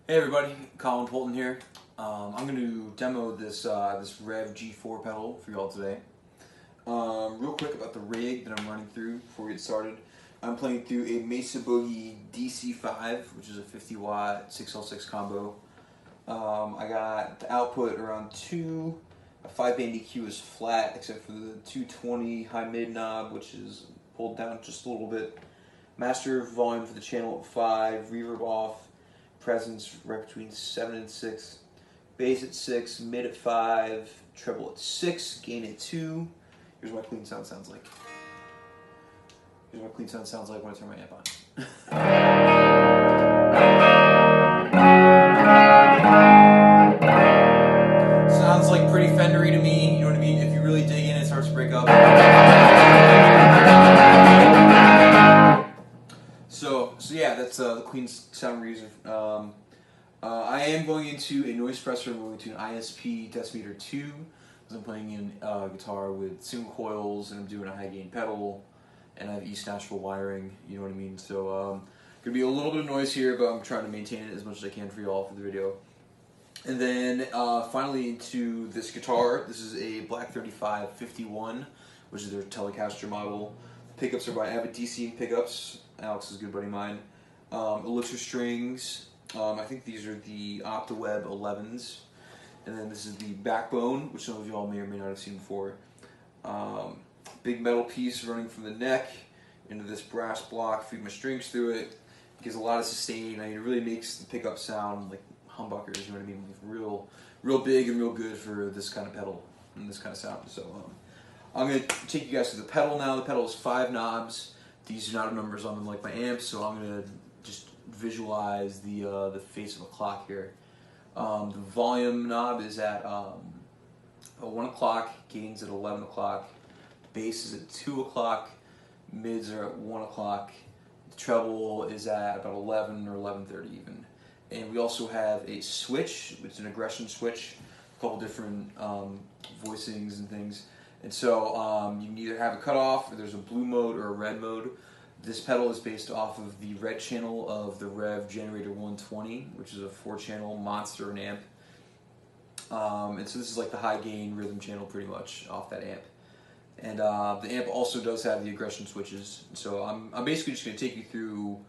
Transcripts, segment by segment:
Hey everybody, Colin Polton here. I'm going to demo this Revv G4 pedal for y'all today. Real quick about the rig that I'm running through before we get started. I'm playing through a Mesa Boogie DC5, which is a 50 watt 6L6 combo. I got the output around 2. A 5-band EQ is flat except for the 220 high mid knob, which is pulled down just a little bit. Master volume for the channel at 5, reverb off. Presence right between 7 and 6, bass at 6, mid at 5, treble at 6, gain at 2. Here's what my clean sound sounds like. Here's what my clean sound sounds like when I turn my amp on. Sounds like pretty Fendery to me, you know what I mean? If you really dig in, it starts to break up. So yeah, that's the clean sound we're using. I am going into a noise suppressor. I'm going to an ISP Decimeter 2 because I'm playing in guitar with single coils and I'm doing a high gain pedal and I have East Nashville wiring, you know what I mean? So gonna be a little bit of noise here, but I'm trying to maintain it as much as I can for y'all for the video. And then finally into this guitar. This is a Black 35 51, which is their Telecaster model. Pickups are by Avedissian Pickups. Alex is a good buddy of mine. Elixir strings. I think these are the Optiweb 11s. And then this is the backbone, which some of y'all may or may not have seen before. Big metal piece running from the neck into this brass block. Feed my strings through it. Gives a lot of sustain. I mean, it really makes the pickup sound like humbuckers, you know what I mean? Like real big and real good for this kind of pedal and this kind of sound. So I'm going to take you guys to the pedal now. The pedal is 5 knobs. These do not have numbers on them like my amps, so I'm going to just visualize the face of a clock here. The volume knob is at 1 o'clock, gains at 11 o'clock, bass is at 2 o'clock, mids are at 1 o'clock, the treble is at about 11 or 11:30 even. And we also have a switch, which is an aggression switch, a couple different voicings and things. And so you can either have a cutoff, or there's a blue mode or a red mode. This pedal is based off of the red channel of the Revv Generator 120, which is a 4-channel monster and amp. And so this is like the high gain rhythm channel pretty much off that amp. And the amp also does have the aggression switches. So I'm basically just going to take you through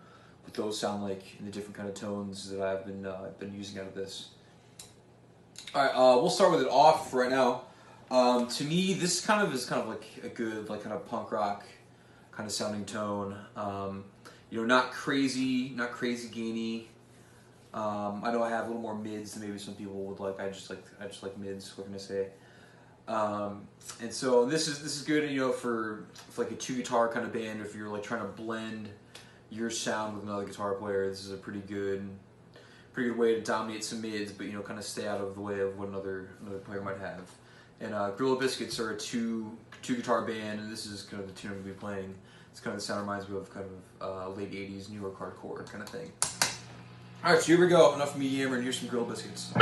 what those sound like in the different kind of tones that I've been using out of this. Alright, we'll start with it off right now. To me, this is kind of like a good, like kind of punk rock kind of sounding tone. You know, not crazy gainy. I know I have a little more mids than maybe some people would like. I just like mids. What can I say? And so this is good, you know, for like a 2-guitar kind of band. If you're like trying to blend your sound with another guitar player, this is a pretty good way to dominate some mids, but you know, kind of stay out of the way of what another player might have. And Gorilla Biscuits are a two guitar band, and this is kind of the tune I'm going to be playing. It's kind of the sound reminds me of kind of late 80s New York hardcore kind of thing. Alright, so here we go. Enough of me yammering. Here's some Gorilla Biscuits.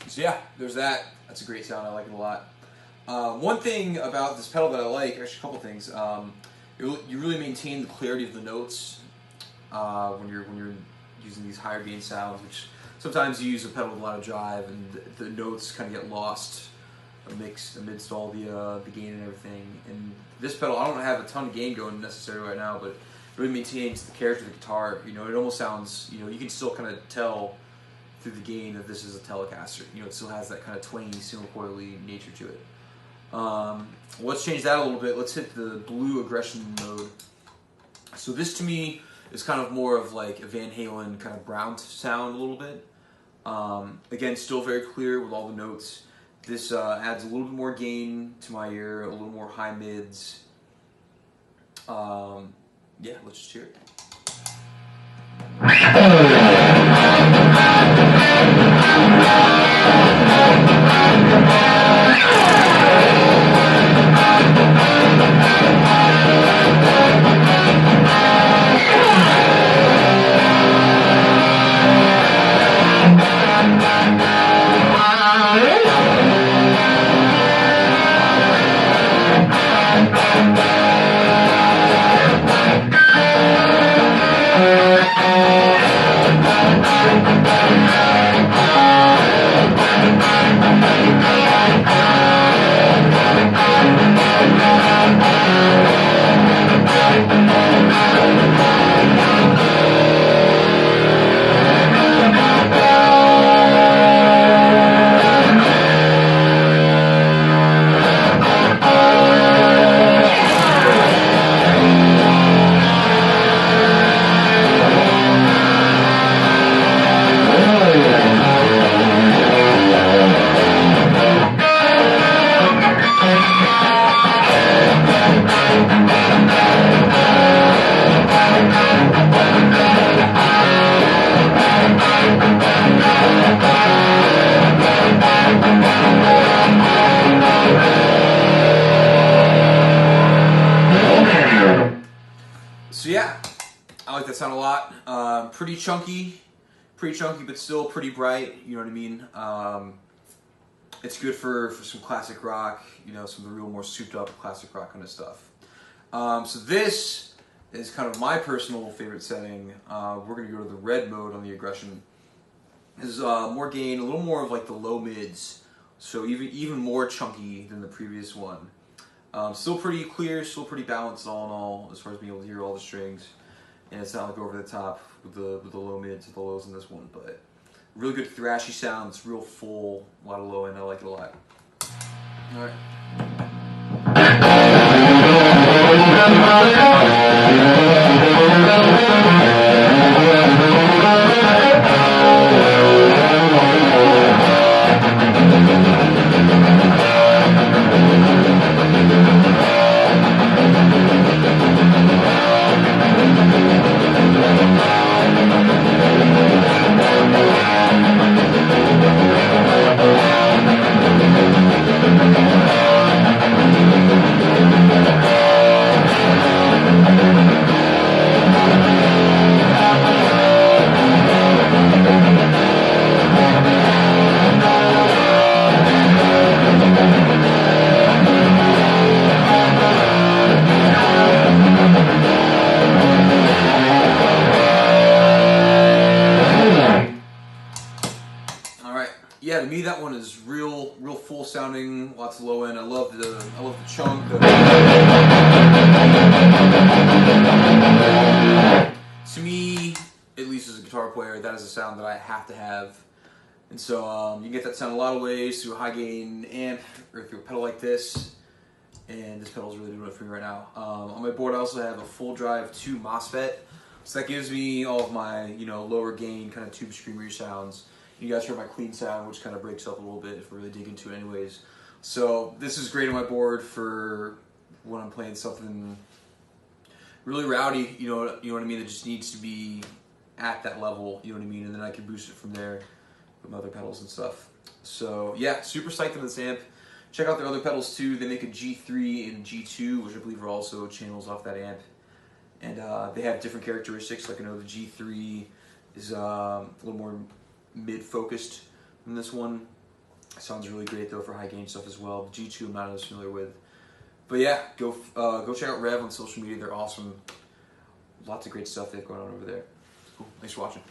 So yeah, there's that. That's a great sound. I like it a lot. One thing about this pedal that I like, actually a couple things. You really maintain the clarity of the notes when you're using these higher gain sounds, which sometimes you use a pedal with a lot of drive and the notes kind of get lost amidst all the gain and everything. And this pedal, I don't have a ton of gain going necessarily right now, but it really maintains the character of the guitar. You know, it almost sounds, you know, you can still kind of tell through the gain that this is a Telecaster. You know, it still has that kind of twangy, single coily nature to it. Let's change that a little bit. Let's hit the blue aggression mode. So this to me is kind of more of like a Van Halen kind of brown sound a little bit. Again, still very clear with all the notes. This adds a little bit more gain to my ear, a little more high mids. Yeah, let's just hear it. So yeah, I like that sound a lot. Pretty chunky, but still pretty bright. You know what I mean? It's good for some classic rock. You know, some of the real more souped up classic rock kind of stuff. So this is kind of my personal favorite setting. We're gonna go to the red mode on the aggression. This is more gain, a little more of like the low mids. So even more chunky than the previous one. Still pretty clear, still pretty balanced all in all, as far as being able to hear all the strings. And it's not like over the top with the low mids and the lows in this one, but really good thrashy sound. It's real full, a lot of low end. I like it a lot. All right. Yeah, to me that one is real full sounding, lots of low end. I love the chunk. To me, at least as a guitar player, that is a sound that I have to have. And so you can get that sound a lot of ways through a high gain amp or through a pedal like this. And this pedal is really doing it for me right now. On my board, I also have a full drive 2 MOSFET, so that gives me all of my lower gain kind of tube screamer sounds. You guys heard my clean sound, which kind of breaks up a little bit if we really dig into it anyways. So this is great on my board for when I'm playing something really rowdy, you know what I mean, that just needs to be at that level, you know what I mean, and then I can boost it from there with my other pedals and stuff. So yeah, super psyched on this amp. Check out their other pedals too. They make a G3 and G2, which I believe are also channels off that amp. And they have different characteristics, like I know the G3 is a little more mid-focused than this one. Sounds really great though for high gain stuff as well. The G2 I'm not as familiar with. But yeah, go check out Revv on social media. They're awesome. Lots of great stuff they've going on over there. Cool. Thanks for watching.